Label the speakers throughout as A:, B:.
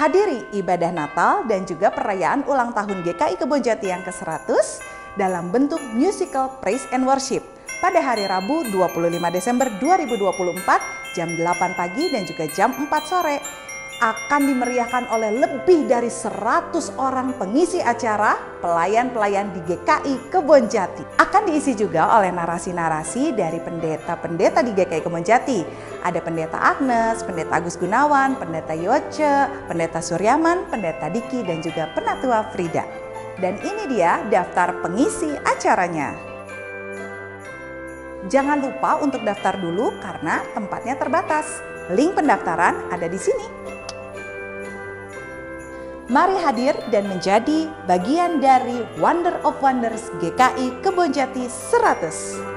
A: Hadiri ibadah Natal dan juga perayaan ulang tahun GKI Kebonjati yang ke-100 dalam bentuk musical Praise and Worship pada hari Rabu 25 Desember 2024 jam 8 pagi dan juga jam 4 sore. Akan dimeriahkan oleh lebih dari 100 orang pengisi acara, pelayan-pelayan di GKI Kebonjati. Akan diisi juga oleh narasi-narasi dari pendeta-pendeta di GKI Kebonjati. Ada Pendeta Agnes, Pendeta Agus Gunawan, Pendeta Yoce, Pendeta Suryaman, Pendeta Diki, dan juga Penatua Frida. Dan ini dia daftar pengisi acaranya. Jangan lupa untuk daftar dulu karena tempatnya terbatas. Link pendaftaran ada di sini. Mari hadir dan menjadi bagian dari Wonder of Wonders GKI Kebonjati 100.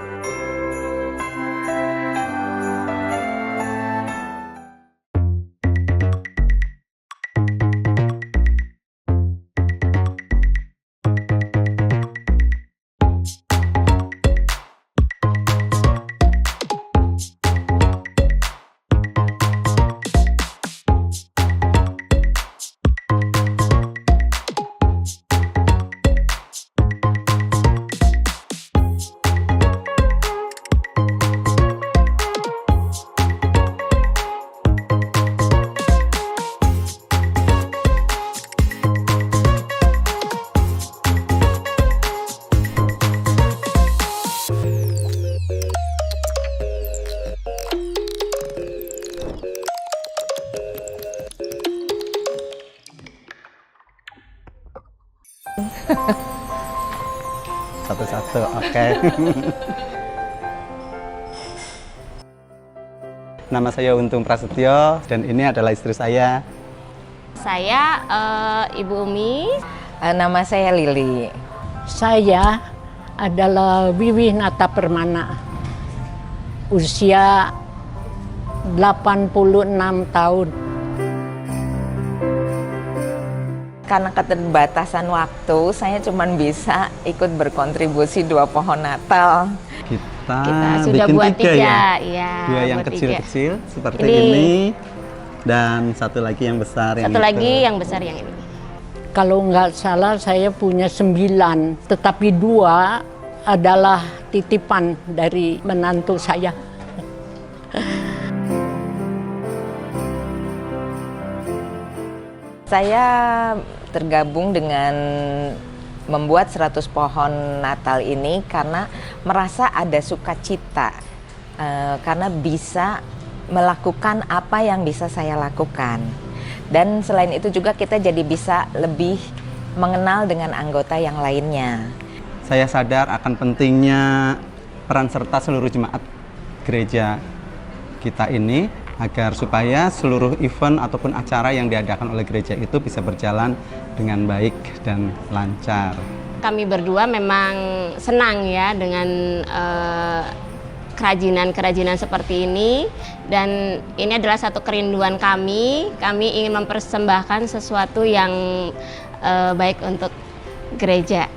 B: Satu-satu, oke. Nama saya Untung Prasetyo dan ini adalah istri saya.
C: Saya Ibu Umi.
D: Nama saya Lili.
E: Saya adalah Wiwih Nata Permana. Usia 86 tahun.
D: Karena keterbatasan waktu, saya cuma bisa ikut berkontribusi 2 pohon Natal.
B: Kita
C: sudah
B: bikin
C: buat
B: 3
C: 3
B: ya? 2 yang
C: buat
B: kecil-kecil seperti
C: ini.
B: Dan satu lagi yang besar.
C: Satu lagi yang besar yang ini.
E: Kalau nggak salah saya punya 9, tetapi 2 adalah titipan dari menantu saya.
D: Saya tergabung dengan membuat 100 pohon Natal ini karena merasa ada sukacita, karena bisa melakukan apa yang bisa saya lakukan. Dan selain itu juga kita jadi bisa lebih mengenal dengan anggota yang lainnya.
B: Saya sadar akan pentingnya peran serta seluruh jemaat gereja kita ini agar supaya seluruh event ataupun acara yang diadakan oleh gereja itu bisa berjalan dengan baik dan lancar.
C: Kami berdua memang senang ya dengan kerajinan-kerajinan seperti ini, dan ini adalah satu kerinduan kami. Kami ingin mempersembahkan sesuatu yang baik untuk gereja.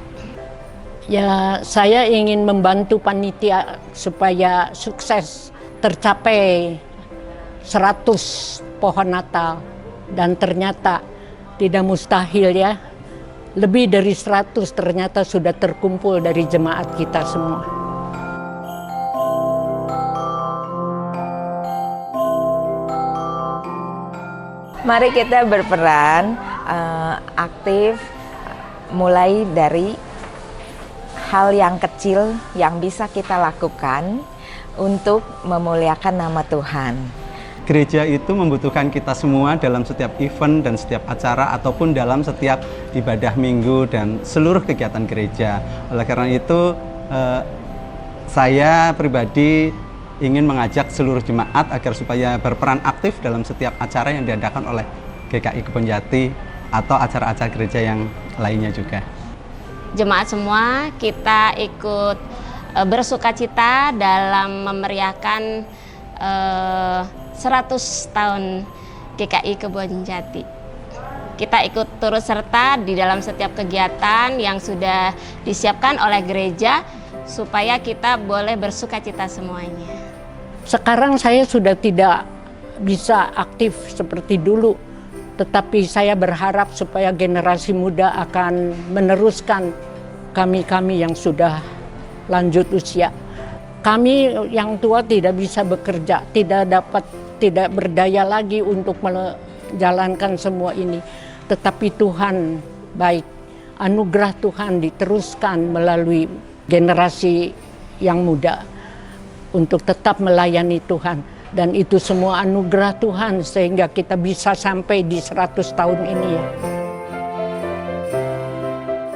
E: Ya, saya ingin membantu panitia supaya sukses tercapai 100 pohon Natal, dan ternyata tidak mustahil ya. Lebih dari 100 ternyata sudah terkumpul dari jemaat kita semua.
D: Mari kita berperan aktif, mulai dari hal yang kecil yang bisa kita lakukan untuk memuliakan nama Tuhan.
B: Gereja itu membutuhkan kita semua dalam setiap event dan setiap acara ataupun dalam setiap ibadah minggu dan seluruh kegiatan gereja. Oleh karena itu, saya pribadi ingin mengajak seluruh jemaat agar supaya berperan aktif dalam setiap acara yang diadakan oleh GKI Kebonjati atau acara-acara gereja yang lainnya juga.
C: Jemaat semua kita ikut bersukacita dalam memeriahkan 100 tahun GKI Kebonjati. Kita ikut turut serta di dalam setiap kegiatan yang sudah disiapkan oleh gereja supaya kita boleh bersukacita semuanya.
E: Sekarang saya sudah tidak bisa aktif seperti dulu Tetapi saya berharap supaya generasi muda akan meneruskan kami-kami yang sudah lanjut usia. Kami yang tua tidak bisa bekerja, tidak berdaya lagi untuk menjalankan semua ini. Tetapi Tuhan baik, anugerah Tuhan diteruskan melalui generasi yang muda untuk tetap melayani Tuhan. Dan itu semua anugerah Tuhan sehingga kita bisa sampai di 100 tahun ini ya.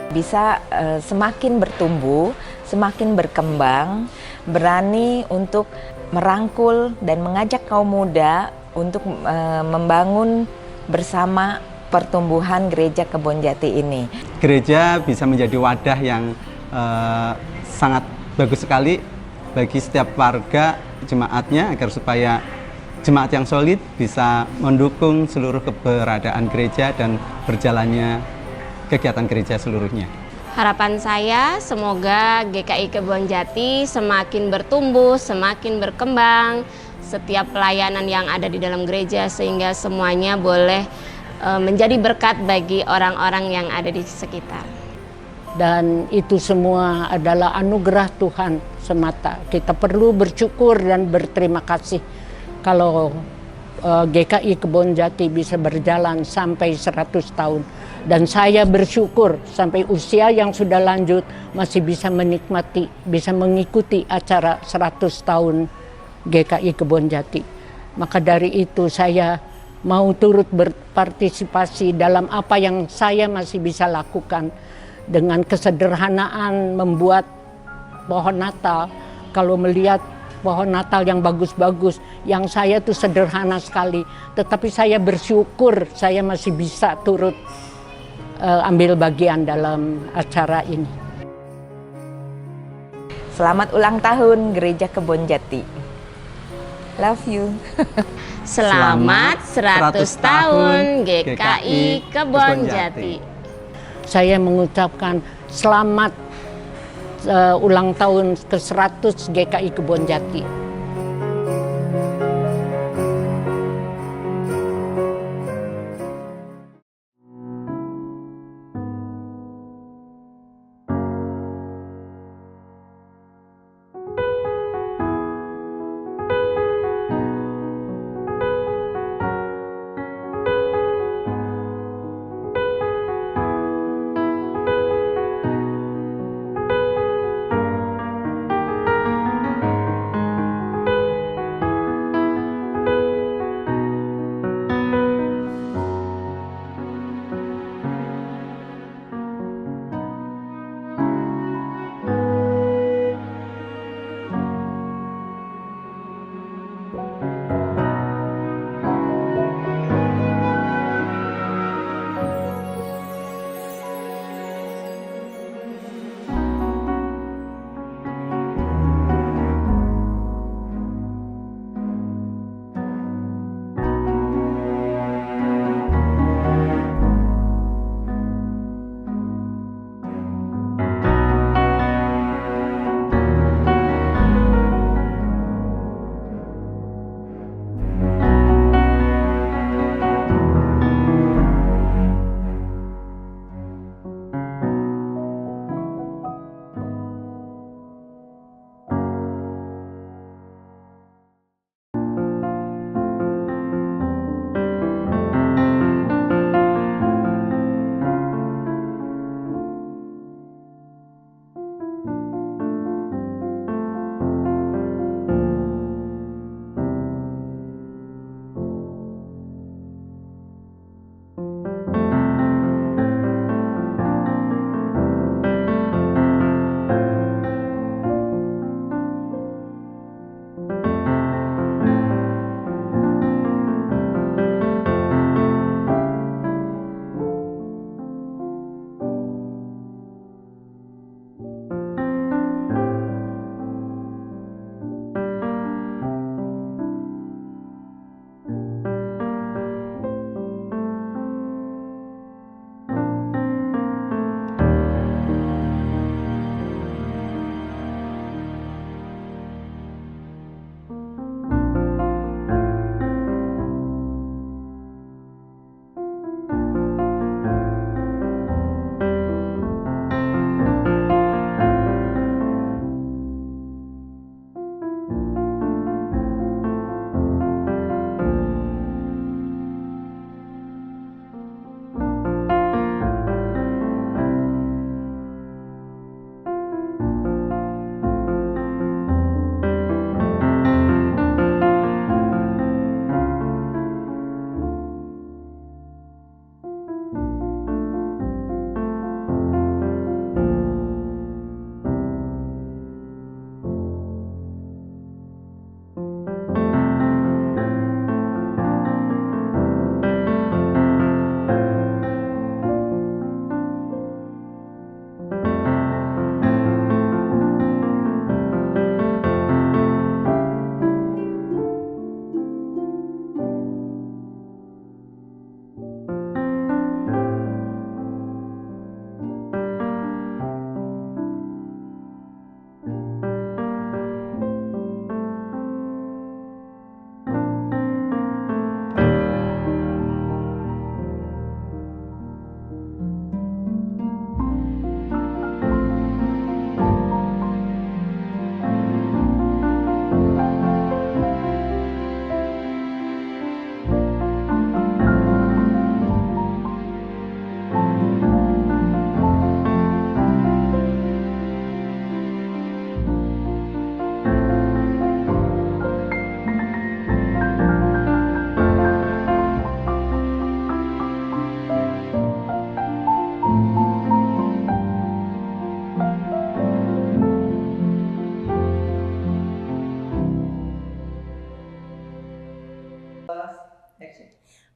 D: Bisa semakin bertumbuh, semakin berkembang, berani untuk merangkul dan mengajak kaum muda untuk membangun bersama pertumbuhan Gereja Kebonjati ini.
B: Gereja bisa menjadi wadah yang sangat bagus sekali bagi setiap warga jemaatnya agar supaya jemaat yang solid bisa mendukung seluruh keberadaan gereja dan berjalannya kegiatan gereja seluruhnya.
C: Harapan saya semoga GKI Kebonjati semakin bertumbuh, semakin berkembang, setiap pelayanan yang ada di dalam gereja sehingga semuanya boleh menjadi berkat bagi orang-orang yang ada di sekitar.
E: Dan itu semua adalah anugerah Tuhan semata. Kita perlu bersyukur dan berterima kasih kalau GKI Kebonjati bisa berjalan sampai 100 tahun. Dan saya bersyukur sampai usia yang sudah lanjut masih bisa menikmati, bisa mengikuti acara 100 tahun GKI Kebonjati. Maka dari itu saya mau turut berpartisipasi dalam apa yang saya masih bisa lakukan. Dengan kesederhanaan membuat pohon Natal, kalau melihat pohon Natal yang bagus-bagus, yang saya tuh sederhana sekali, tetapi saya bersyukur saya masih bisa turut ambil bagian dalam acara ini.
D: Selamat ulang tahun Gereja Kebonjati. Love you.
C: Selamat 100 tahun GKI Kebonjati.
E: Saya mengucapkan selamat ulang tahun ke-100 GKI Kebonjati.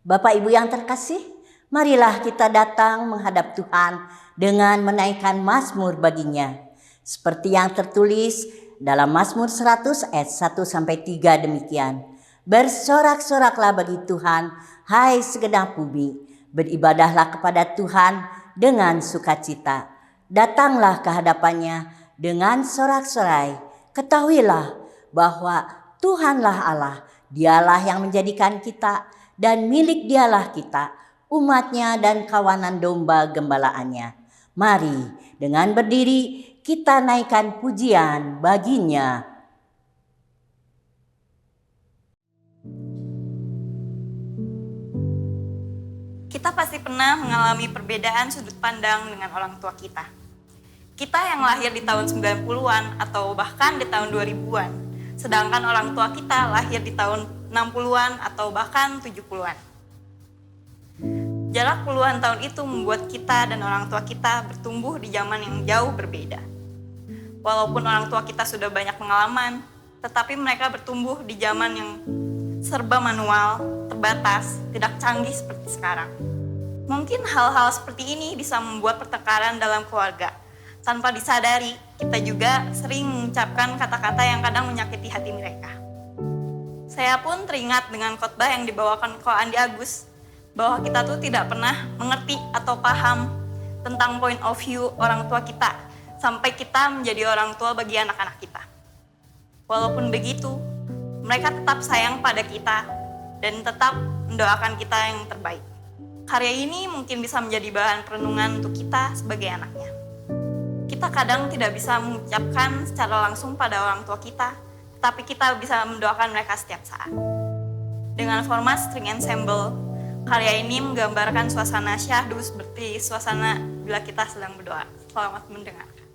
F: Bapak Ibu yang terkasih, marilah kita datang menghadap Tuhan dengan menaikkan mazmur baginya. Seperti yang tertulis dalam Mazmur 100 ayat 1-3 demikian. Bersorak-soraklah bagi Tuhan, hai segenap bumi. Beribadahlah kepada Tuhan dengan sukacita. Datanglah ke hadapannya dengan sorak-sorai. Ketahuilah bahwa Tuhanlah Allah, Dialah yang menjadikan kita, dan milik Dialah kita, umatnya dan kawanan domba gembalaannya. Mari dengan berdiri kita naikkan pujian baginya.
G: Kita pasti pernah mengalami perbedaan sudut pandang dengan orang tua kita. Kita yang lahir di tahun 90-an atau bahkan di tahun 2000-an, sedangkan orang tua kita lahir di tahun 60-an atau bahkan 70-an. Jarak puluhan tahun itu membuat kita dan orang tua kita bertumbuh di zaman yang jauh berbeda. Walaupun orang tua kita sudah banyak pengalaman, tetapi mereka bertumbuh di zaman yang serba manual, terbatas, tidak canggih seperti sekarang. Mungkin hal-hal seperti ini bisa membuat pertengkaran dalam keluarga. Tanpa disadari, kita juga sering mengucapkan kata-kata yang kadang menyakiti hati mereka. Saya pun teringat dengan khotbah yang dibawakan Ko Andi Agus, bahwa kita tuh tidak pernah mengerti atau paham tentang point of view orang tua kita, sampai kita menjadi orang tua bagi anak-anak kita. Walaupun begitu, mereka tetap sayang pada kita dan tetap mendoakan kita yang terbaik. Karya ini mungkin bisa menjadi bahan perenungan untuk kita sebagai anaknya. Kita kadang tidak bisa mengucapkan secara langsung pada orang tua kita, tetapi kita bisa mendoakan mereka setiap saat. Dengan format string ensemble, karya ini menggambarkan suasana syahdu seperti suasana bila kita sedang berdoa. Selamat mendengarkan.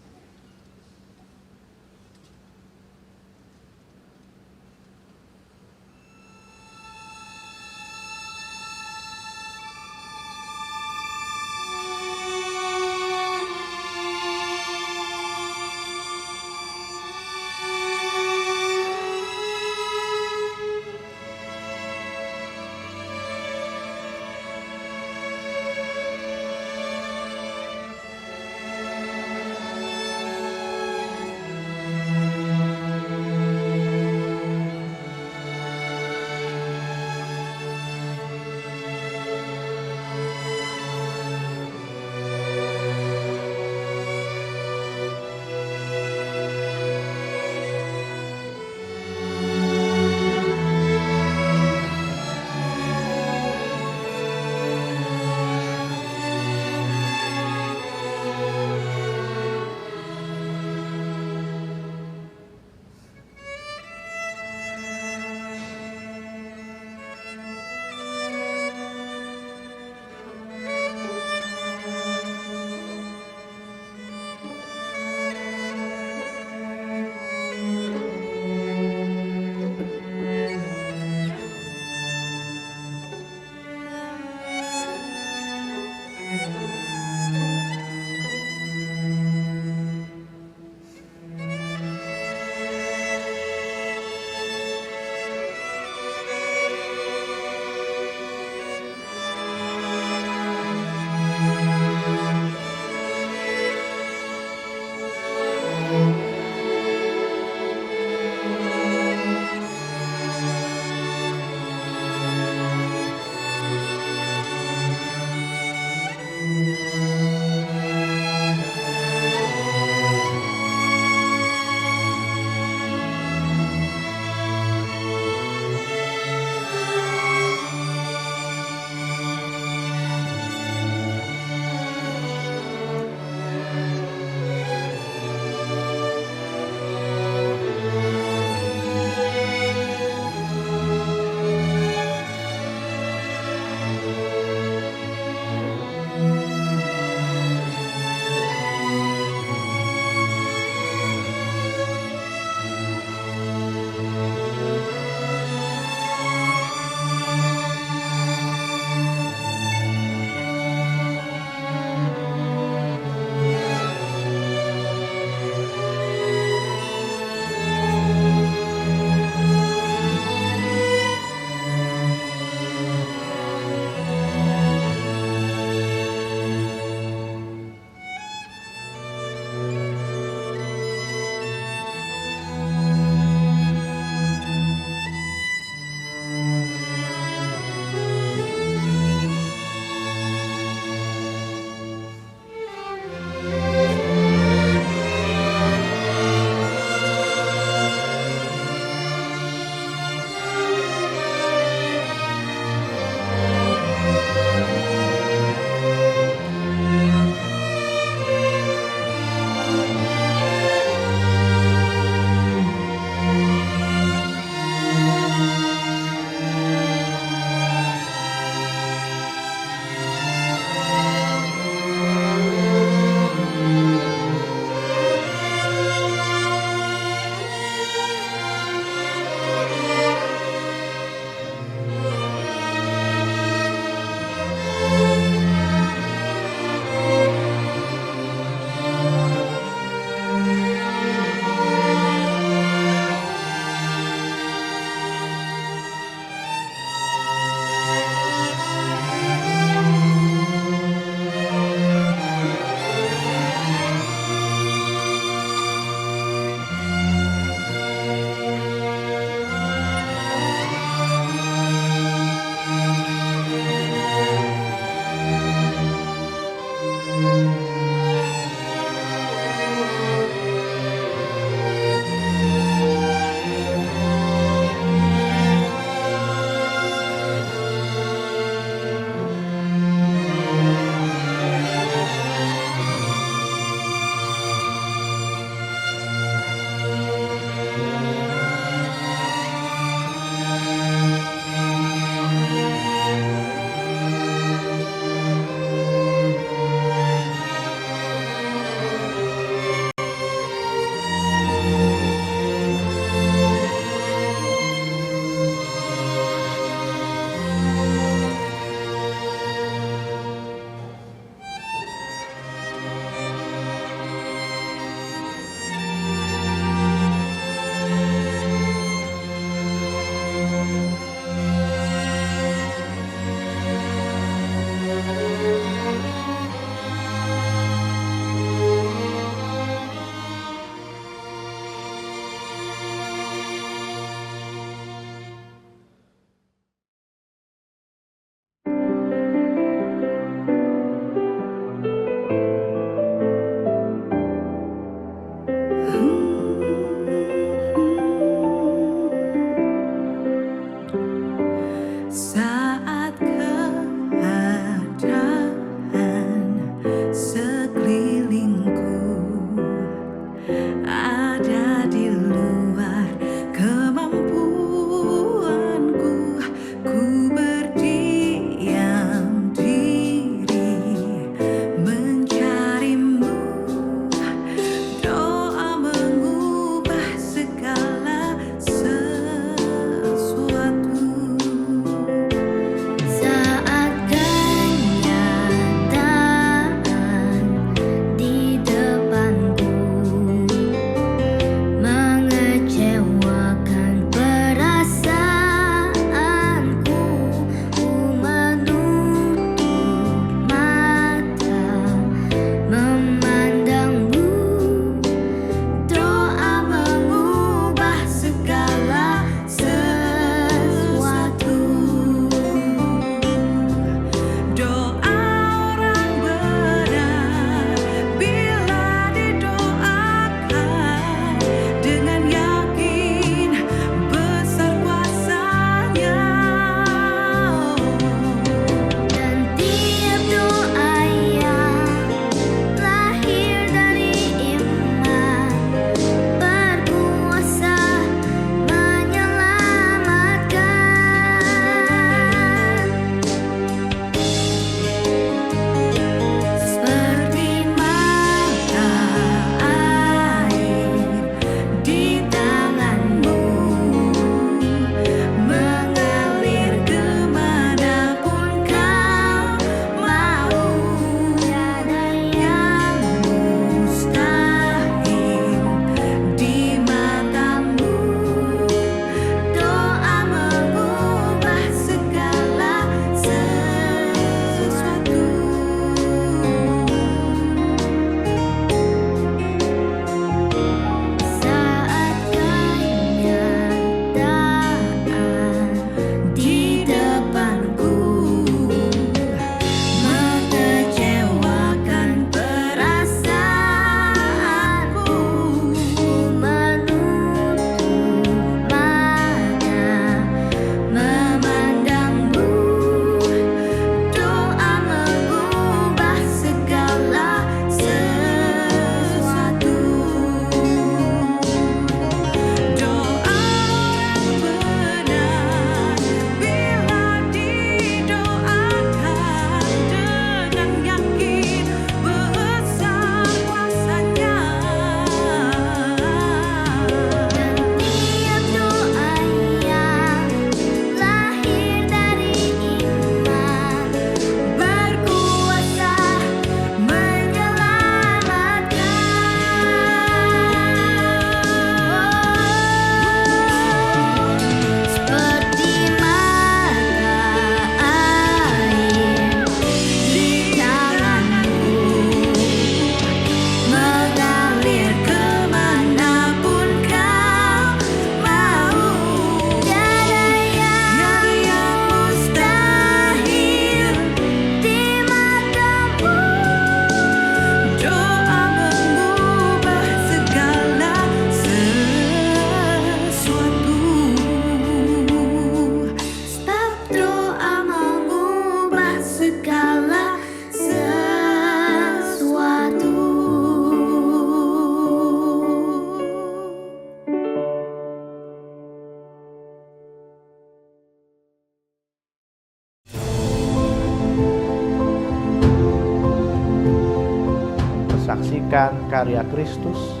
H: menyaksikan karya Kristus,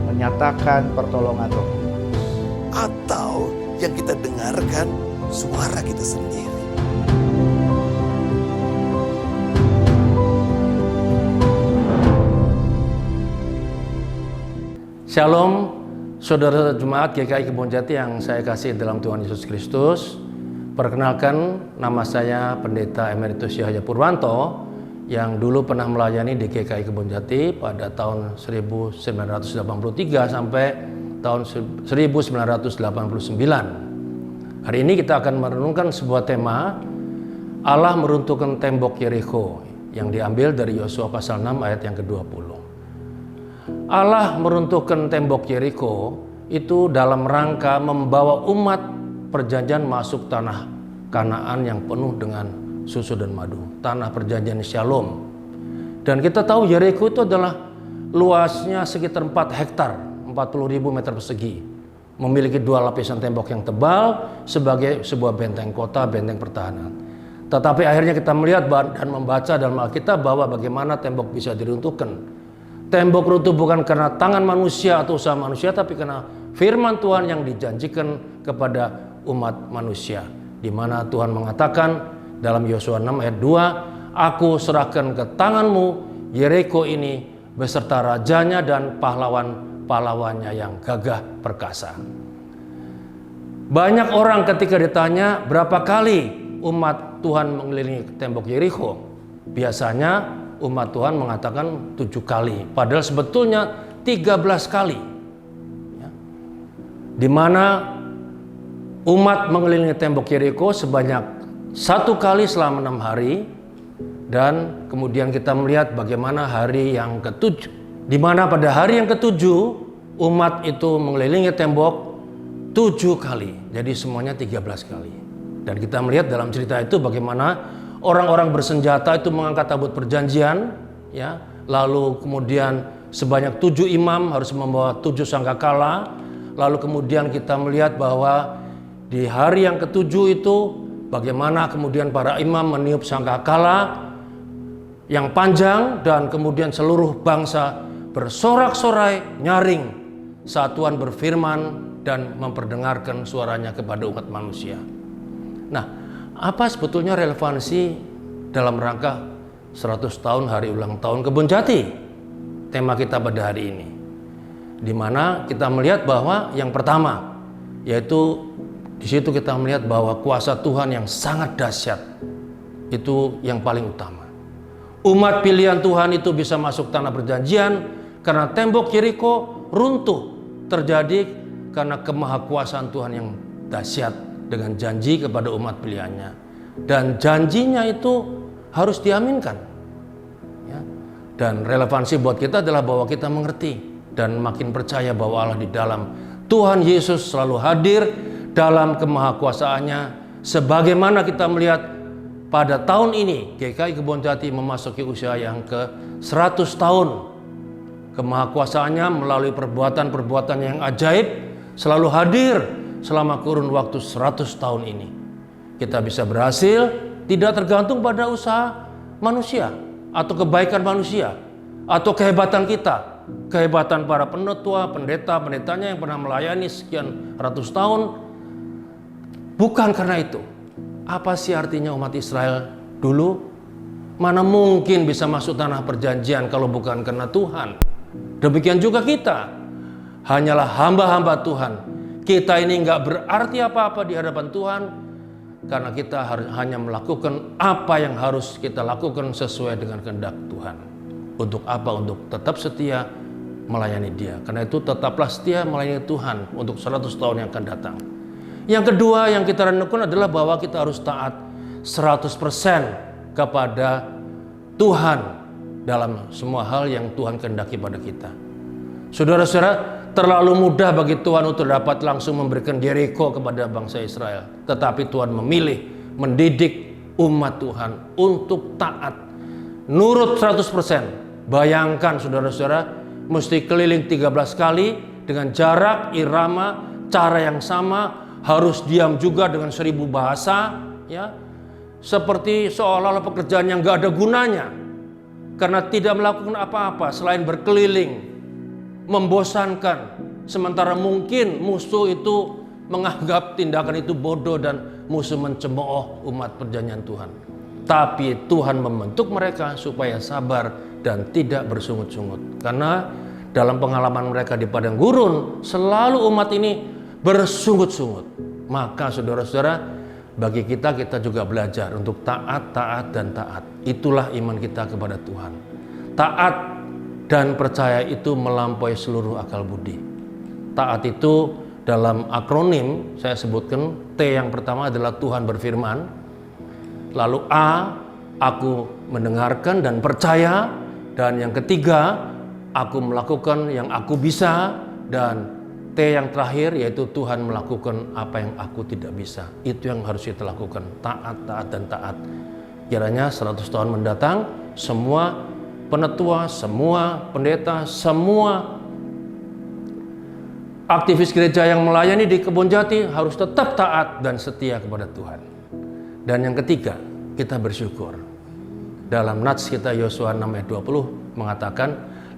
H: menyatakan pertolongan Roh Kudus.
I: Atau yang kita dengarkan suara kita sendiri.
J: Shalom, saudara jemaat GKI Kebonjati yang saya kasih dalam Tuhan Yesus Kristus. Perkenalkan, nama saya Pendeta Emeritus Yahya Purwanto yang dulu pernah melayani di GKI Kebonjati pada tahun 1983 sampai tahun 1989. Hari ini kita akan merenungkan sebuah tema, Allah meruntuhkan tembok Yerikho, yang diambil dari Yosua pasal 6 ayat yang ke-20. Allah meruntuhkan tembok Yerikho itu dalam rangka membawa umat perjanjian masuk tanah Kanaan yang penuh dengan susu dan madu, tanah perjanjian Shalom. Dan kita tahu Yerikho itu adalah luasnya sekitar 4 hektar, 40.000 meter persegi, memiliki 2 lapisan tembok yang tebal sebagai sebuah benteng kota, benteng pertahanan. Tetapi akhirnya kita melihat dan membaca dalam Alkitab bahwa bagaimana tembok bisa diruntuhkan. Tembok runtuh bukan karena tangan manusia atau usaha manusia, tapi karena firman Tuhan yang dijanjikan kepada umat manusia. Di mana Tuhan mengatakan dalam Yosua 6 ayat 2, Aku serahkan ke tanganmu Yerikho ini beserta rajanya dan pahlawan-pahlawannya yang gagah perkasa. Banyak orang ketika ditanya berapa kali umat Tuhan mengelilingi tembok Yerikho, biasanya umat Tuhan mengatakan 7 kali, padahal sebetulnya 13 kali. Ya. Di mana umat mengelilingi tembok Yerikho sebanyak 1 kali selama 6 hari, dan kemudian kita melihat bagaimana hari yang ke-7, di mana pada hari yang ke-7 umat itu mengelilingi tembok 7 kali, jadi semuanya 13 kali. Dan kita melihat dalam cerita itu bagaimana orang-orang bersenjata itu mengangkat tabut perjanjian, ya. Lalu kemudian sebanyak 7 imam harus membawa 7 sangkakala. Lalu kemudian kita melihat bahwa di hari yang ke-7 itu bagaimana kemudian para imam meniup sangkakala yang panjang, dan kemudian seluruh bangsa bersorak-sorai nyaring saat Tuhan berfirman dan memperdengarkan suaranya kepada umat manusia. Nah, apa sebetulnya relevansi dalam rangka 100 tahun hari ulang tahun Kebonjati? Tema kita pada hari ini, di mana kita melihat bahwa yang pertama, yaitu di situ kita melihat bahwa kuasa Tuhan yang sangat dahsyat itu yang paling utama. Umat pilihan Tuhan itu bisa masuk tanah perjanjian karena tembok Yerikho runtuh terjadi karena kemahakuasaan Tuhan yang dahsyat dengan janji kepada umat pilihannya, dan janjinya itu harus diaminkan, ya. Dan relevansi buat kita adalah bahwa kita mengerti dan makin percaya bahwa Allah di dalam Tuhan Yesus selalu hadir dalam kemahakuasaannya, sebagaimana kita melihat pada tahun ini GKI Kebonjati memasuki usia yang ke-100 tahun. Kemahakuasaannya melalui perbuatan-perbuatan yang ajaib selalu hadir selama kurun waktu 100 tahun ini. Kita bisa berhasil tidak tergantung pada usaha manusia atau kebaikan manusia atau kehebatan kita, kehebatan para penetua, pendeta-pendetanya yang pernah melayani sekian ratus tahun. Bukan karena itu. Apa sih artinya umat Israel dulu? Mana mungkin bisa masuk tanah perjanjian kalau bukan karena Tuhan. Demikian juga kita, hanyalah hamba-hamba Tuhan. Kita ini nggak berarti apa-apa di hadapan Tuhan, karena kita hanya melakukan apa yang harus kita lakukan sesuai dengan kehendak Tuhan. Untuk apa? Untuk tetap setia melayani Dia. Karena itu tetaplah setia melayani Tuhan untuk 100 tahun yang akan datang. Yang kedua yang kita renungkan adalah bahwa kita harus taat 100% kepada Tuhan dalam semua hal yang Tuhan kehendaki pada kita. Saudara-saudara, terlalu mudah bagi Tuhan untuk dapat langsung memberikan Yerikho kepada bangsa Israel. Tetapi Tuhan memilih mendidik umat Tuhan untuk taat, nurut 100%. Bayangkan saudara-saudara, mesti keliling 13 kali dengan jarak, irama, cara yang sama, harus diam juga dengan 1000 bahasa, ya, seperti seolah-olah pekerjaan yang gak ada gunanya. karena tidak melakukan apa-apa selain berkeliling, membosankan, sementara mungkin musuh itu menganggap tindakan itu bodoh dan musuh mencemooh umat perjanjian Tuhan. Tapi Tuhan membentuk mereka supaya sabar dan tidak bersungut-sungut. Karena dalam pengalaman mereka di padang gurun, selalu umat ini bersungut-sungut. Maka saudara-saudara, bagi kita juga belajar untuk taat, taat, dan taat. Itulah iman kita kepada Tuhan. Taat dan percaya itu melampaui seluruh akal budi. Taat itu dalam akronim saya sebutkan, T yang pertama adalah Tuhan berfirman. Lalu A, aku mendengarkan dan percaya. Dan yang ketiga, aku melakukan yang aku bisa. Dan T yang terakhir yaitu Tuhan melakukan apa yang aku tidak bisa. Itu yang harus kita lakukan. Taat, taat, dan taat. Kiranya 100 tahun mendatang, semua penetua, semua pendeta, semua aktivis gereja yang melayani di Kebonjati harus tetap taat dan setia kepada Tuhan. Dan yang ketiga, kita bersyukur. Dalam nats kita Yosua 6 ayat 20 mengatakan,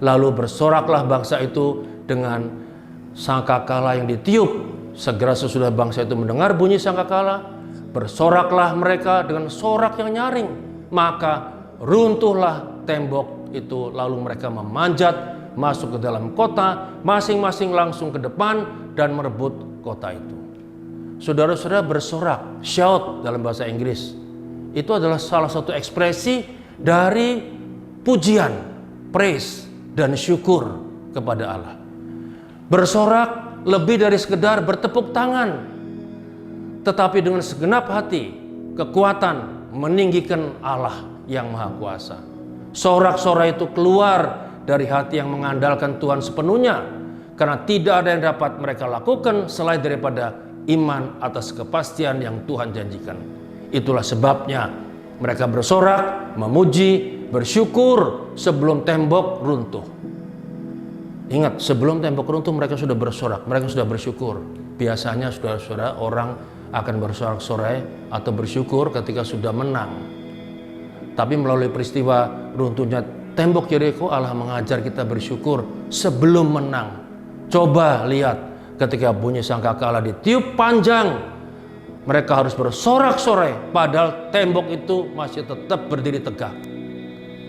J: lalu bersoraklah bangsa itu dengan sangkakala yang ditiup. Segera sesudah bangsa itu mendengar bunyi sangkakala, bersoraklah mereka dengan sorak yang nyaring. Maka runtuhlah tembok itu, lalu mereka memanjat masuk ke dalam kota, masing-masing langsung ke depan dan merebut kota itu. Saudara-saudara, bersorak, shout dalam bahasa Inggris, itu adalah salah satu ekspresi dari pujian, praise, dan syukur kepada Allah. Bersorak lebih dari sekedar bertepuk tangan, tetapi dengan segenap hati, kekuatan meninggikan Allah yang Maha Kuasa. Sorak-sorai itu keluar dari hati yang mengandalkan Tuhan sepenuhnya, karena tidak ada yang dapat mereka lakukan selain daripada iman atas kepastian yang Tuhan janjikan. Itulah sebabnya mereka bersorak, memuji, bersyukur sebelum tembok runtuh. Ingat, sebelum tembok runtuh mereka sudah bersorak, mereka sudah bersyukur. Biasanya saudara-saudara, orang akan bersorak-sorai atau bersyukur ketika sudah menang. Tapi melalui peristiwa runtuhnya tembok Yeriko, Allah mengajar kita bersyukur sebelum menang. Coba lihat, ketika bunyi sangkakala ditiup panjang, mereka harus bersorak-sorai, padahal tembok itu masih tetap berdiri tegak.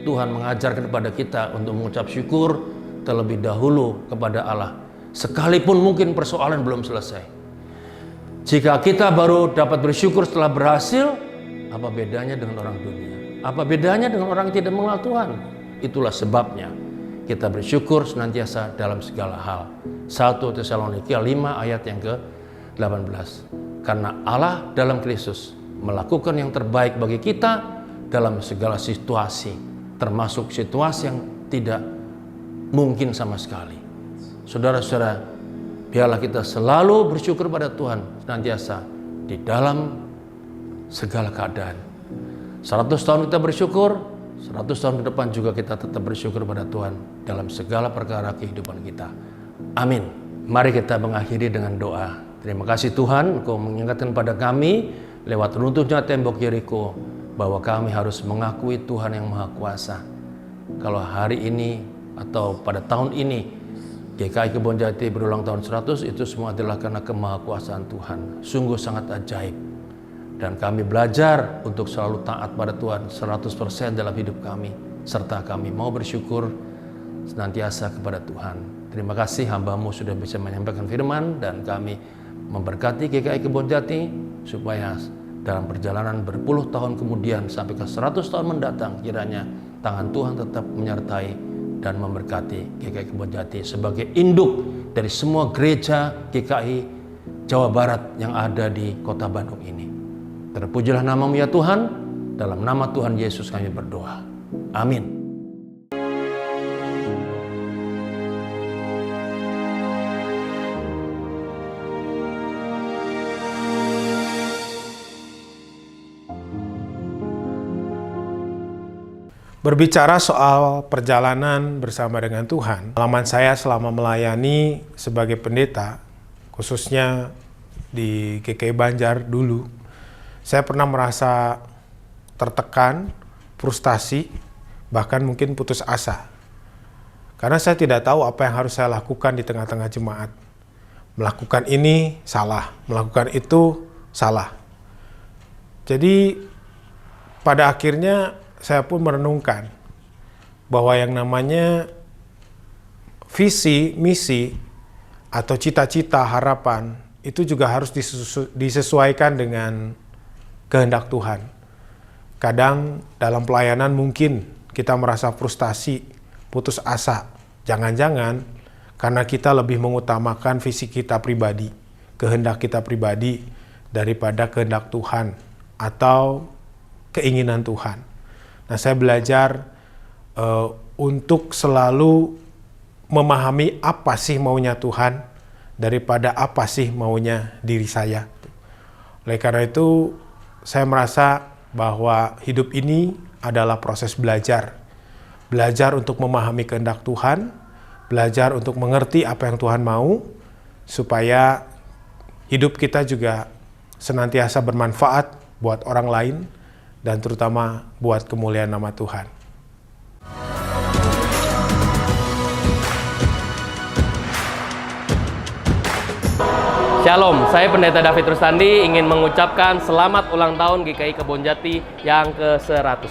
J: Tuhan mengajarkan kepada kita untuk mengucap syukur terlebih dahulu kepada Allah, sekalipun mungkin persoalan belum selesai. Jika kita baru dapat bersyukur setelah berhasil, apa bedanya dengan orang dunia? Apa bedanya dengan orang yang tidak mengenal Tuhan? Itulah sebabnya kita bersyukur senantiasa dalam segala hal. 1 Tesalonika 5 ayat yang ke-18. Karena Allah dalam Kristus melakukan yang terbaik bagi kita dalam segala situasi, termasuk situasi yang tidak mungkin sama sekali. Saudara-saudara, biarlah kita selalu bersyukur pada Tuhan senantiasa di dalam segala keadaan. 100 tahun kita bersyukur, 100 tahun ke depan juga kita tetap bersyukur pada Tuhan dalam segala perkara kehidupan kita. Amin. Mari kita mengakhiri dengan doa. Terima kasih Tuhan, Engkau mengingatkan pada kami lewat runtuhnya tembok Yeriko bahwa kami harus mengakui Tuhan yang Maha Kuasa. Kalau hari ini atau pada tahun ini GKI Kebonjati berulang tahun 100, itu semua adalah karena kemahakuasaan Tuhan. Sungguh sangat ajaib. Dan kami belajar untuk selalu taat pada Tuhan 100% dalam hidup kami. Serta kami mau bersyukur senantiasa kepada Tuhan. Terima kasih hamba-Mu sudah bisa menyampaikan firman, dan kami memberkati GKI Kebonjati supaya dalam perjalanan berpuluh tahun kemudian sampai ke 100 tahun mendatang, kiranya tangan Tuhan tetap menyertai dan memberkati GKI Kebonjati sebagai induk dari semua gereja GKI Jawa Barat yang ada di kota Bandung ini. Terpujilah nama-Mu ya Tuhan, dalam nama Tuhan Yesus kami berdoa. Amin.
K: Berbicara soal perjalanan bersama dengan Tuhan, pengalaman saya selama melayani sebagai pendeta, khususnya di GKI Banjar dulu, saya pernah merasa tertekan, frustasi, bahkan mungkin putus asa. Karena saya tidak tahu apa yang harus saya lakukan di tengah-tengah jemaat. Melakukan ini salah, melakukan itu salah. Jadi pada akhirnya saya pun merenungkan bahwa yang namanya visi, misi, atau cita-cita, harapan, itu juga harus disesuaikan dengan kehendak Tuhan. Kadang dalam pelayanan mungkin kita merasa frustasi, putus asa. Jangan-jangan karena kita lebih mengutamakan visi kita pribadi, kehendak kita pribadi, daripada kehendak Tuhan atau keinginan Tuhan. Nah, saya belajar untuk selalu memahami apa sih maunya Tuhan daripada apa sih maunya diri saya. Oleh karena itu, saya merasa bahwa hidup ini adalah proses belajar. Belajar untuk memahami kehendak Tuhan, belajar untuk mengerti apa yang Tuhan mau, supaya hidup kita juga senantiasa bermanfaat buat orang lain, dan terutama buat kemuliaan nama Tuhan.
L: Shalom, saya Pendeta David Rustandi ingin mengucapkan selamat ulang tahun GKI Kebonjati yang ke-100.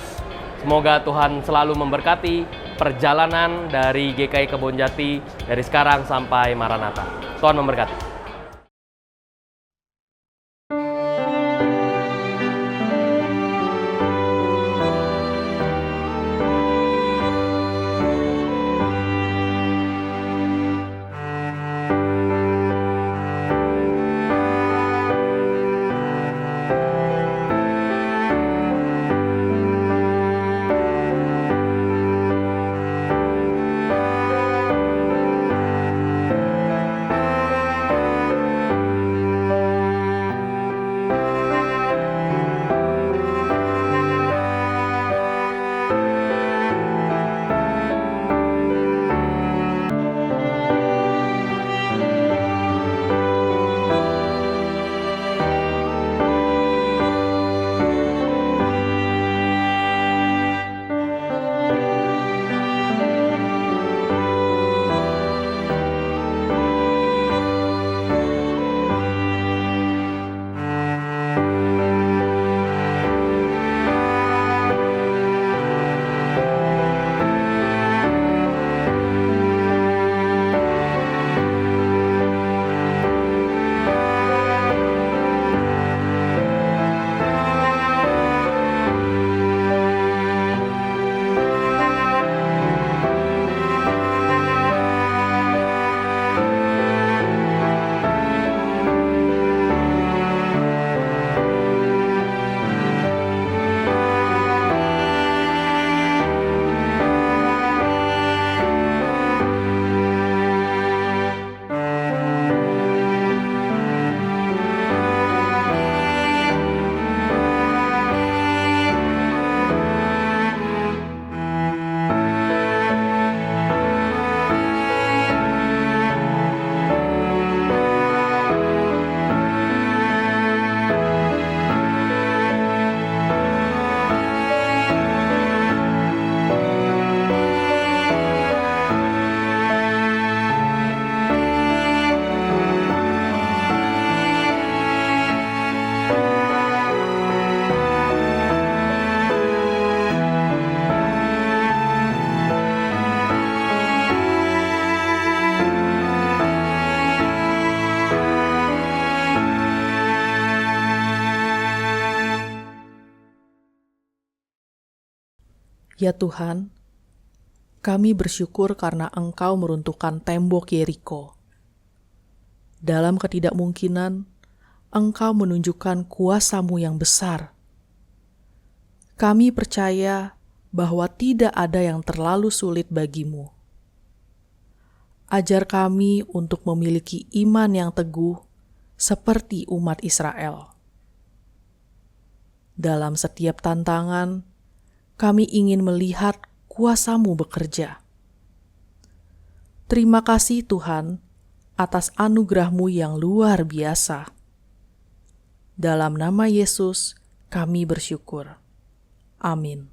L: Semoga Tuhan selalu memberkati perjalanan dari GKI Kebonjati dari sekarang sampai Maranatha. Tuhan memberkati.
M: Ya Tuhan, kami bersyukur karena Engkau meruntuhkan tembok Yeriko. Dalam ketidakmungkinan, Engkau menunjukkan kuasa-Mu yang besar. Kami percaya bahwa tidak ada yang terlalu sulit bagi-Mu. Ajar kami untuk memiliki iman yang teguh seperti umat Israel. Dalam setiap tantangan, kami ingin melihat kuasa-Mu bekerja. Terima kasih Tuhan atas anugerah-Mu yang luar biasa. Dalam nama Yesus kami bersyukur. Amin.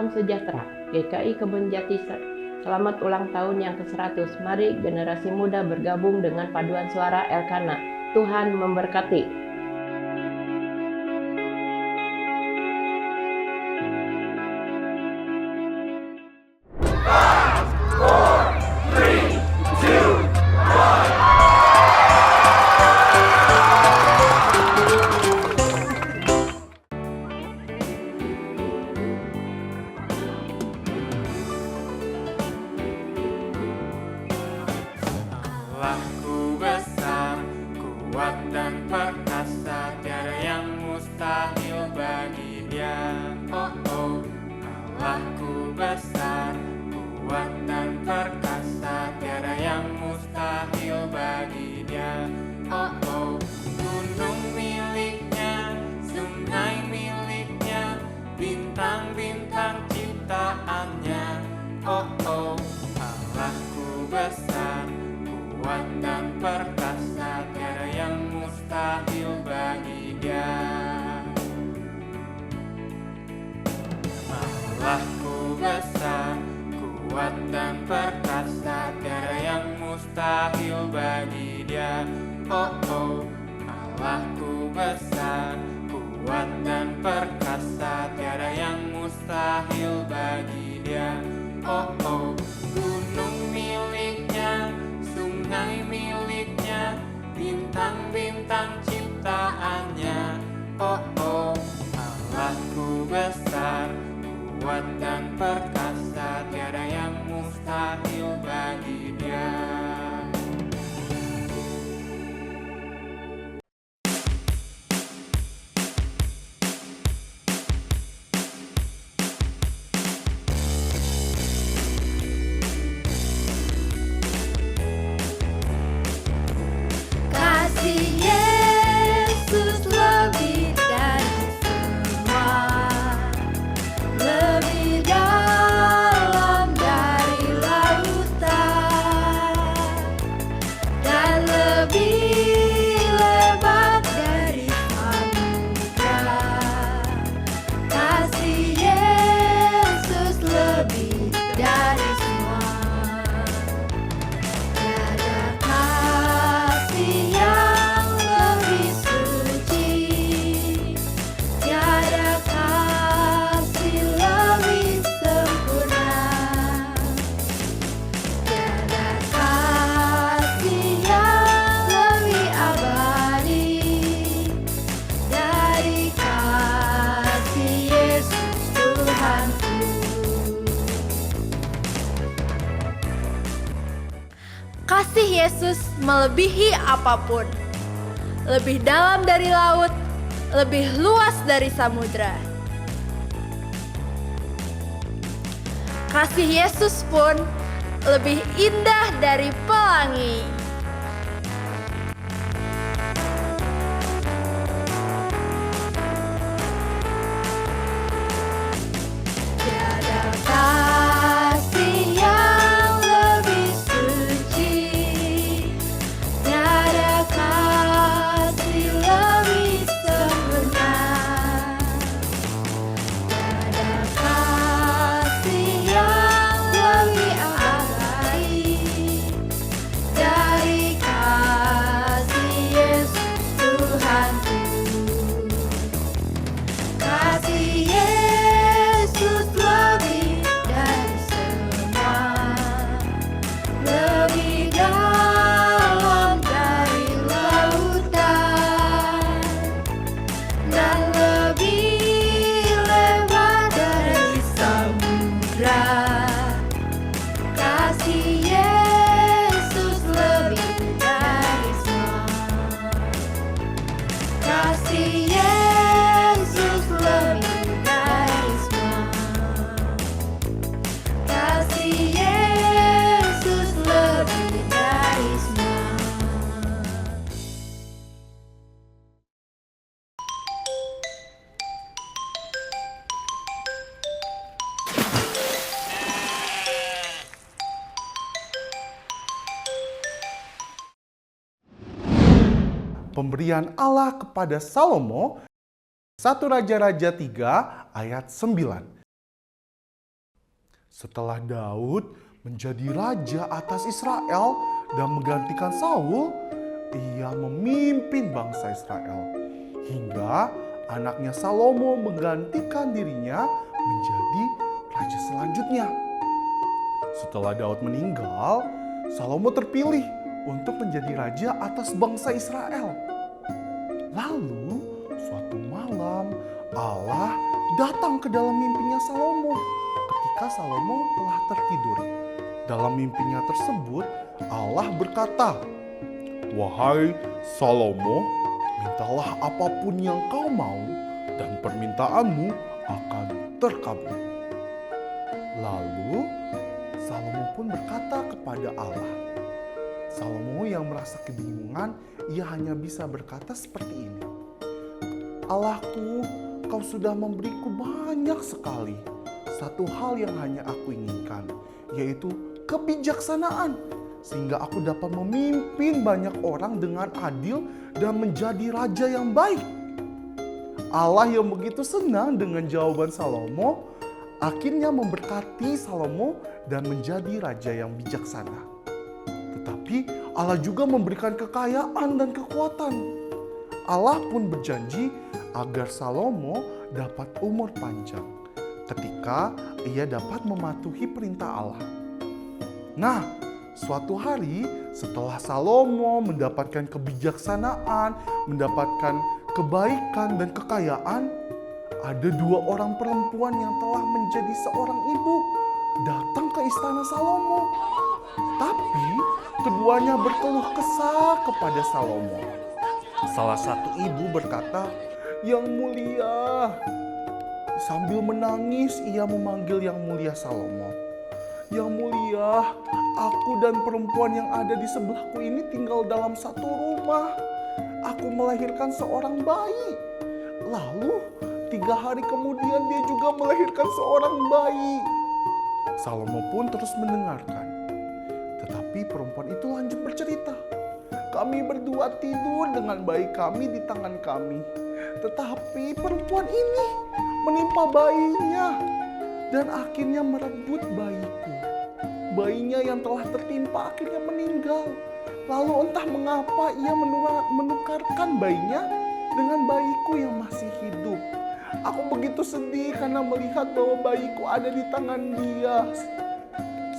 N: salam sejahtera. GKI Kebon Jati selamat ulang tahun yang ke-100. Mari generasi muda bergabung dengan paduan suara Elkana. Tuhan memberkati.
O: Allahku besar, kuat dan perkasa, tiada yang mustahil bagi Dia. Oh oh, Allahku besar, kuat dan perkasa, tiada yang mustahil bagi Dia. Oh oh, gunung miliknya, sungai miliknya, bintang-bintang ciptaannya. Oh oh, Allahku besar, kuat dan perkasa, tiada yang mustahil bagi Dia. Allahku besar, kuat dan perkasa, tiada yang mustahil bagi Dia. Oh oh, Allahku besar, kuat dan perkasa, tiada yang mustahil bagi Dia. Oh oh, gunung miliknya, sungai miliknya, bintang-bintang ciptaannya. Oh oh, Allahku besar, kuat dan perkasa, tiada yang mustahil bagi Dia.
P: Kasih Yesus lebih dari semua, lebih dalam dari lautan, dan lebih lebar dari samudra. Kasih Yesus lebih dari semua. Tiada kasih yang lebih suci, tiada kasih lebih sempurna, tiada kasih yang lebih abadi dari kasih Yesus Tuhanku. Kasih Yesus melebihi apapun, lebih dalam dari laut, lebih luas dari samudra. Kasih Yesus pun lebih indah dari pelangi. Tiada kasih yang lebih suci, tiada kasih lebih sempurna, tiada kasih yang lebih abadi dari kasih Yesus Tuhanku. Kasih Yesus lebih dari semua, lebih dalam dari lautan, dan lebih lebar dari samudra. Kasih Yesus lebih dari semua. Kasih Yesus lebih dari semua. Kasih Yesus lebih dari semua.
Q: Pemberian Allah kepada Salomo, 1 Raja-Raja 3 ayat 9. Setelah Daud menjadi raja atas Israel dan menggantikan Saul, ia memimpin bangsa Israel. Hingga anaknya Salomo menggantikan dirinya menjadi raja selanjutnya. Setelah Daud meninggal, Salomo terpilih untuk menjadi raja atas bangsa Israel. Lalu, suatu malam Allah datang ke dalam mimpinya Salomo ketika Salomo telah tertidur. Dalam mimpinya tersebut, Allah berkata, "Wahai Salomo, mintalah apapun yang kau mau dan permintaanmu akan terkabul." Lalu Salomo pun berkata kepada Allah. Salomo yang merasa kebingungan, ia hanya bisa berkata seperti ini. "Allahku, kau sudah memberiku banyak sekali. Satu hal yang hanya aku inginkan, yaitu kebijaksanaan, sehingga aku dapat memimpin banyak orang dengan adil dan menjadi raja yang baik." Allah yang begitu senang dengan jawaban Salomo, akhirnya memberkati Salomo dan menjadi raja yang bijaksana. Tetapi Allah juga memberikan kekayaan dan kekuatan. Allah pun berjanji agar Salomo dapat umur panjang ketika ia dapat mematuhi perintah Allah. Nah, suatu hari setelah Salomo mendapatkan kebijaksanaan, mendapatkan kebaikan dan kekayaan, ada 2 orang perempuan yang telah menjadi seorang ibu datang ke istana Salomo. Tapi keduanya berkeluh kesah kepada Salomo. Salah satu ibu berkata, "Yang mulia." Sambil menangis ia memanggil yang mulia Salomo. "Yang mulia, aku dan perempuan yang ada di sebelahku ini tinggal dalam satu rumah. Aku melahirkan seorang bayi. Lalu 3 hari kemudian dia juga melahirkan seorang bayi." Salomo pun terus mendengarkan. Tetapi perempuan itu lanjut bercerita, "Kami berdua tidur dengan bayi kami di tangan kami. Tetapi perempuan ini menimpa bayinya dan akhirnya merebut bayiku. Bayinya yang telah tertimpa akhirnya meninggal. Lalu entah mengapa ia menukarkan bayinya dengan bayiku yang masih hidup. Aku begitu sedih karena melihat bahwa bayiku ada di tangan dia."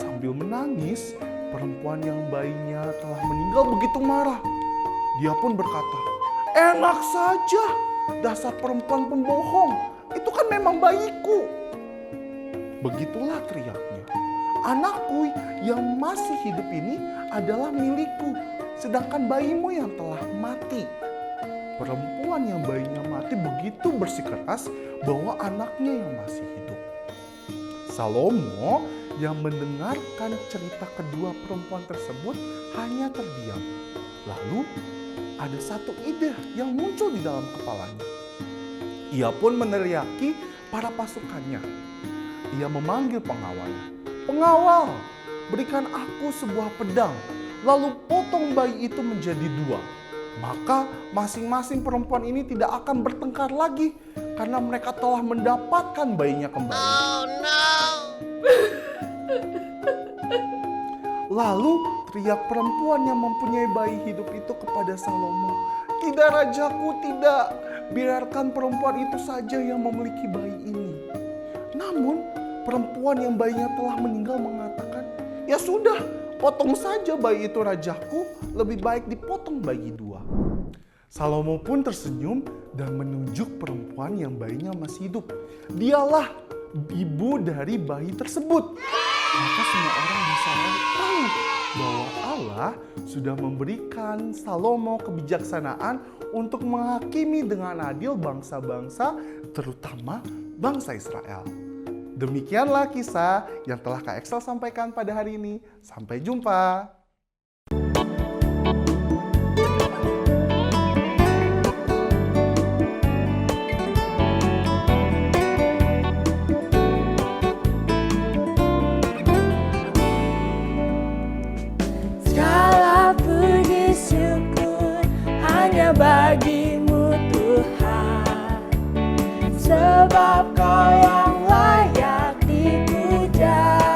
Q: Sambil menangis, perempuan yang bayinya telah meninggal begitu marah. Dia pun berkata, "Enak saja, dasar perempuan pembohong. Itu kan memang bayiku." Begitulah teriaknya, "Anakku yang masih hidup ini adalah milikku, sedangkan bayimu yang telah mati." Perempuan yang bayinya mati begitu bersikeras bahwa anaknya yang masih hidup. Salomo yang mendengarkan cerita kedua perempuan tersebut hanya terdiam. Lalu ada satu ide yang muncul di dalam kepalanya. Ia pun meneriaki para pasukannya. Ia memanggil pengawal. "Pengawal, berikan aku sebuah pedang, lalu potong bayi itu menjadi 2. Maka masing-masing perempuan ini tidak akan bertengkar lagi karena mereka telah mendapatkan bayinya kembali." Oh, no. Lalu teriak perempuan yang mempunyai bayi hidup itu kepada Salomo, "Tidak, rajaku, tidak. Biarkan perempuan itu saja yang memiliki bayi ini." Namun perempuan yang bayinya telah meninggal mengatakan, "Ya sudah, potong saja bayi itu, rajaku. Lebih baik dipotong bagi 2. Salomo pun tersenyum dan menunjuk perempuan yang bayinya masih hidup. Dialah ibu dari bayi tersebut. Maka semua orang bisa tahu bahwa Allah sudah memberikan Salomo kebijaksanaan untuk menghakimi dengan adil bangsa-bangsa, terutama bangsa Israel. Demikianlah kisah yang telah Kak Excel sampaikan pada hari ini. Sampai jumpa.
P: Segala puji syukur hanya bagi-Mu Tuhan, sebab Kau yang layak dipuja.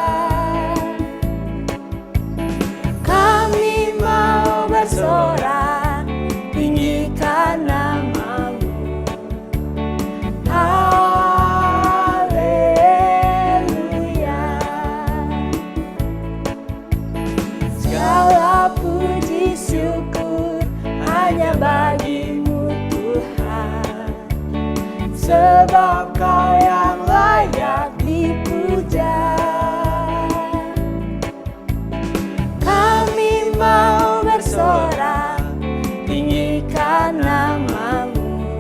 P: bersorak, tinggikan namamu. Haleluya. Segala puji syukur hanya bagimu Tuhan, sebab Kau yang layak dipuja. Kami mau bersorak, tinggikan namamu.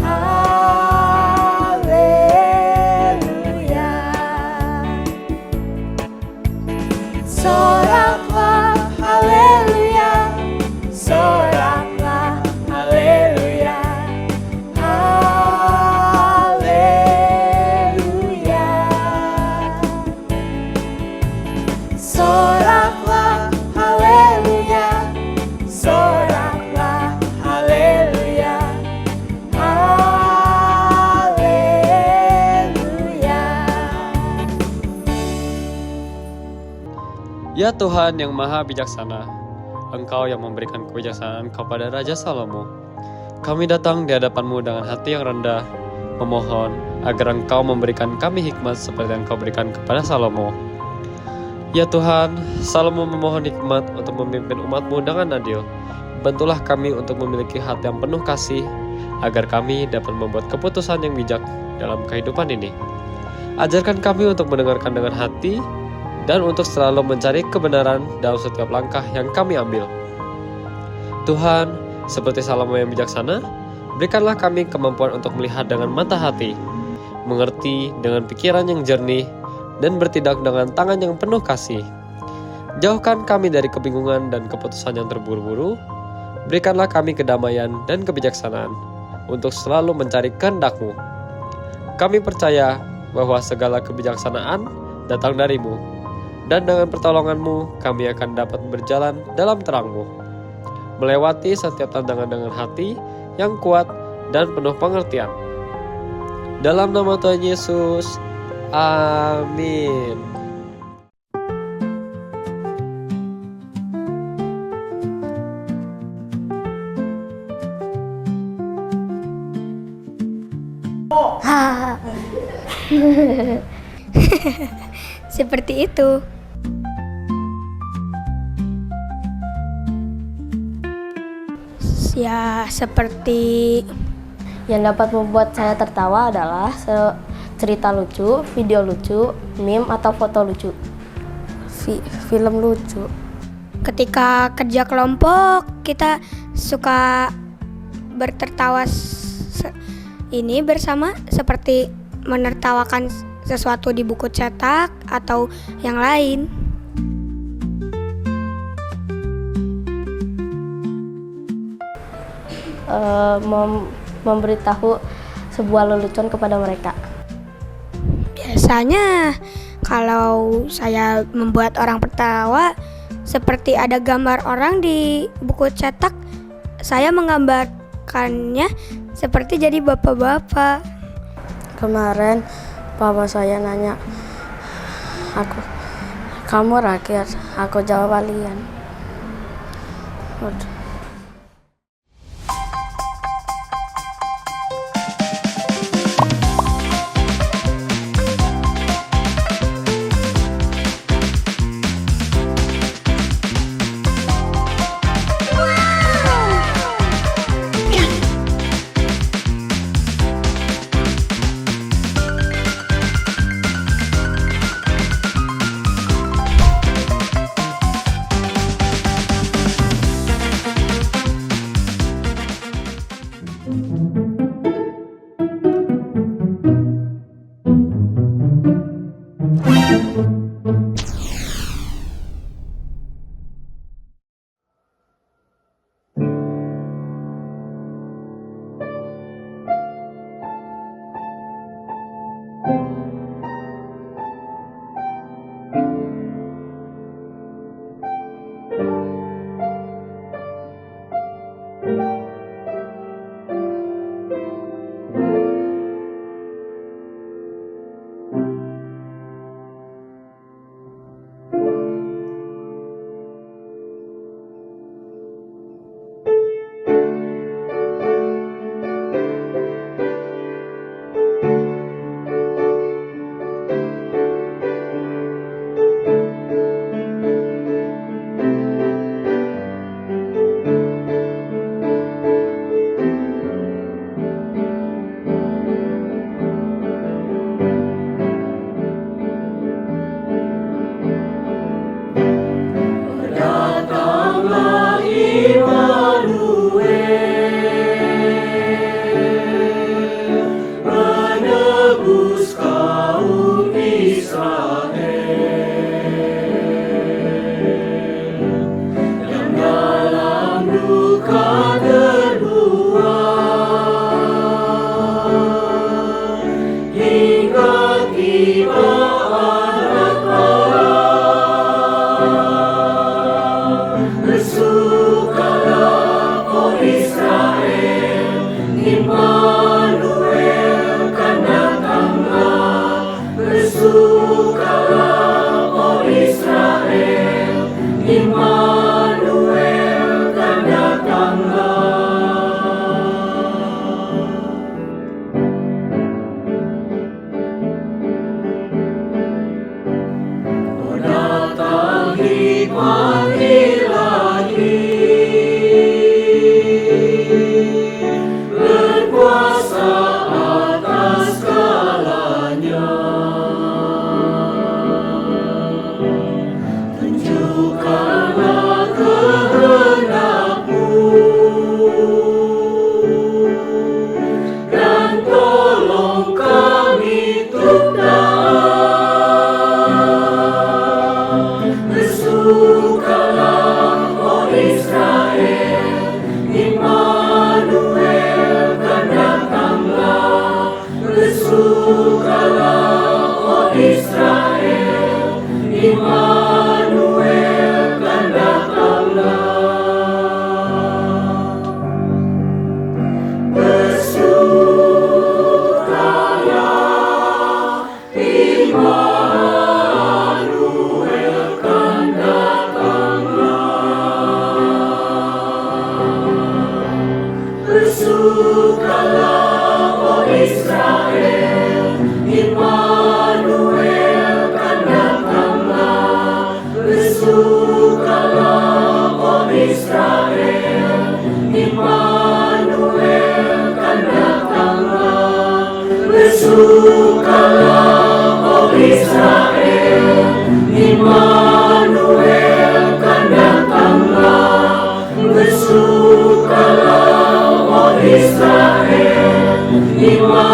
P: Haleluya. Soraklah haleluya, soraklah haleluya. Haleluya. Soraklah haleluya, soraklah haleluya. Haleluya.
R: Ya Tuhan yang maha bijaksana, Engkau yang memberikan kebijaksanaan kepada Raja Salomo. Kami datang di hadapan-Mu dengan hati yang rendah, memohon agar Engkau memberikan kami hikmat seperti yang Engkau berikan kepada Salomo. Ya Tuhan, Salomo memohon hikmat untuk memimpin umat-Mu dengan adil. Bantulah kami untuk memiliki hati yang penuh kasih, agar kami dapat membuat keputusan yang bijak dalam kehidupan ini. Ajarkan kami untuk mendengarkan dengan hati, dan untuk selalu mencari kebenaran dalam setiap langkah yang kami ambil. Tuhan, seperti Salomo yang bijaksana, berikanlah kami kemampuan untuk melihat dengan mata hati, mengerti dengan pikiran yang jernih, dan bertindak dengan tangan yang penuh kasih. Jauhkan kami dari kebingungan dan keputusan yang terburu-buru. Berikanlah kami kedamaian dan kebijaksanaan untuk selalu mencari kehendak-Mu. Kami percaya bahwa segala kebijaksanaan datang dari-Mu, dan dengan pertolongan-Mu kami akan dapat berjalan dalam terang-Mu, melewati setiap tantangan dengan hati yang kuat dan penuh pengertian. Dalam nama Tuhan Yesus, amin.
P: Seperti itu. Ya, seperti
S: yang dapat membuat saya tertawa adalah cerita lucu, video lucu, meme atau foto lucu, film lucu.
P: Ketika kerja kelompok, kita suka bertertawa ini bersama, seperti menertawakan sesuatu di buku cetak atau yang lain.
S: Memberitahu sebuah lelucon kepada mereka.
P: Biasanya kalau saya membuat orang tertawa, seperti ada gambar orang di buku cetak, saya menggambarkannya seperti jadi bapak-bapak.
S: Kemarin papa saya nanya, kamu rakyat, aku jawab alien.
O: Bersukalah, oh Israel, Immanuel kan datanglah. Bersukalah, oh Israel, Immanuel kan datanglah. Bersukalah, Immanuel kan datanglah. Bersukalah, oh Israel, Immanuel kan datanglah. Bersukalah, oh Israel, Immanuel kan datanglah. Bersukalah, oh Israel, Immanuel kan datanglah. Bersukalah, oh Israel, Immanuel